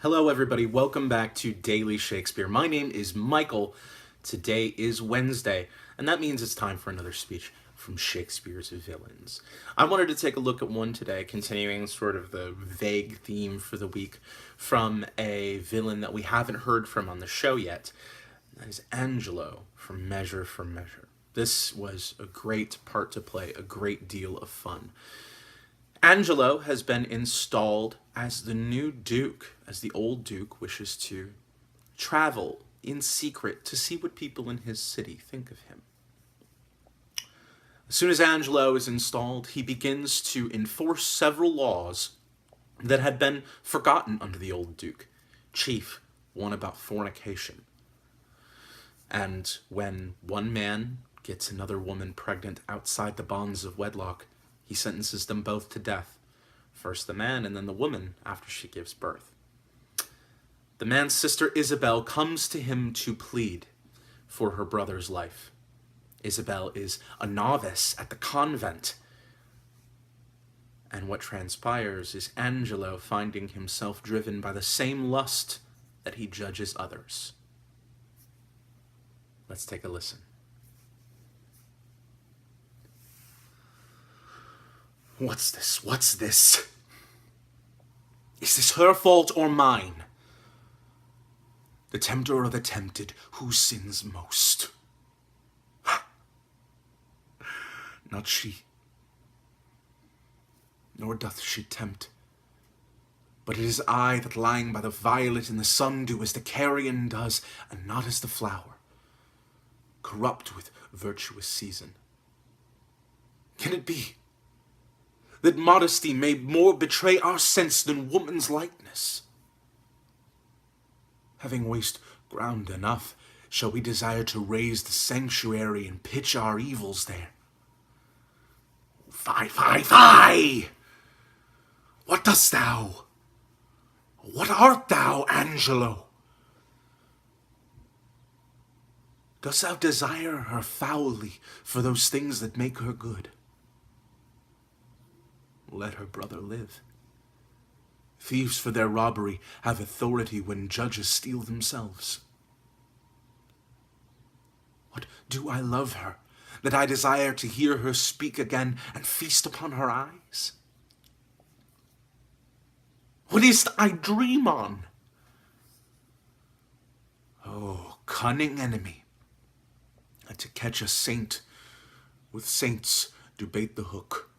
Hello, everybody. Welcome back to Daily Shakespeare. My name is Michael. Today is Wednesday, and that means it's time for another speech from Shakespeare's villains. I wanted to take a look at one today, continuing sort of the vague theme for the week from a villain that we haven't heard from on the show yet. That is Angelo from Measure for Measure. This was a great part to play, a great deal of fun. Angelo has been installed as the new duke, as the old duke wishes to travel in secret to see what people in his city think of him. As soon as Angelo is installed, he begins to enforce several laws that had been forgotten under the old duke. Chief, one about fornication. And when one man gets another woman pregnant outside the bonds of wedlock, he sentences them both to death. First the man, and then the woman after she gives birth. The man's sister Isabel comes to him to plead for her brother's life. Isabel is a novice at the convent. And what transpires is Angelo finding himself driven by the same lust that he judges others. Let's take a listen. What's this? What's this? Is this her fault or mine? The tempter or the tempted, who sins most? Not she. Nor doth she tempt. But it is I that lying by the violet in the sun do as the carrion does, and not as the flower, corrupt with virtuous season. Can it be that modesty may more betray our sense than woman's lightness? Having waste ground enough, shall we desire to raise the sanctuary and pitch our evils there? Fie, fie, fie! What dost thou? What art thou, Angelo? Dost thou desire her foully for those things that make her good? Let her brother live. Thieves for their robbery have authority when judges steal themselves. What do I love her, that I desire to hear her speak again and feast upon her eyes? What is't I dream on? Oh, cunning enemy, that to catch a saint with saints do bait the hook.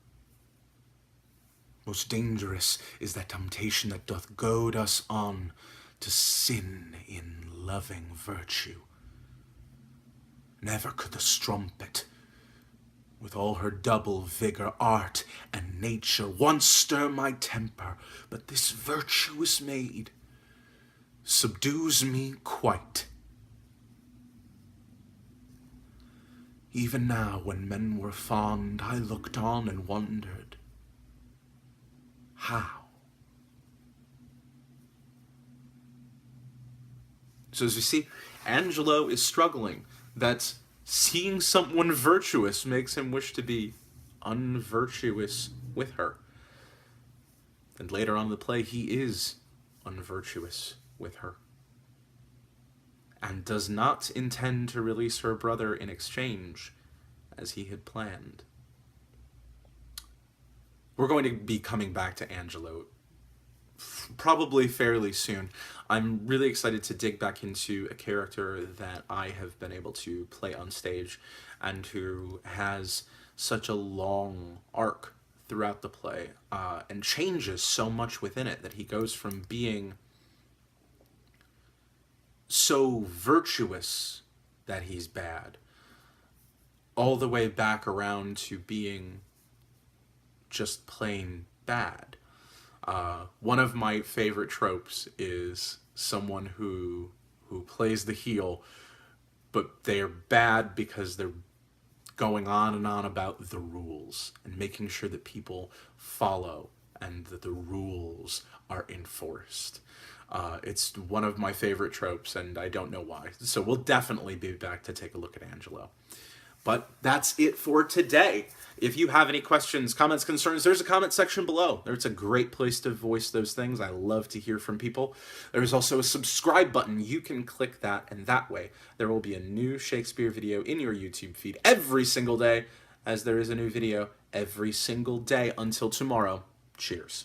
Most dangerous is that temptation that doth goad us on to sin in loving virtue. Never could the strumpet, with all her double vigor, art, and nature, once stir my temper, but this virtuous maid subdues me quite. Even now, when men were fond, I looked on and wondered, how? So as you see, Angelo is struggling that seeing someone virtuous makes him wish to be unvirtuous with her. And later on in the play, he is unvirtuous with her and does not intend to release her brother in exchange as he had planned. We're going to be coming back to Angelo probably fairly soon. I'm really excited to dig back into a character that I have been able to play on stage and who has such a long arc throughout the play and changes so much within it that he goes from being so virtuous that he's bad all the way back around to being just plain bad. One of my favorite tropes is someone who plays the heel, but they're bad because they're going on and on about the rules and making sure that people follow and that the rules are enforced. It's one of my favorite tropes, and I don't know why. So we'll definitely be back to take a look at Angelo. But that's it for today. If you have any questions, comments, concerns, there's a comment section below. It's a great place to voice those things. I love to hear from people. There's also a subscribe button. You can click that, and that way there will be a new Shakespeare video in your YouTube feed every single day, as there is a new video every single day until tomorrow. Cheers.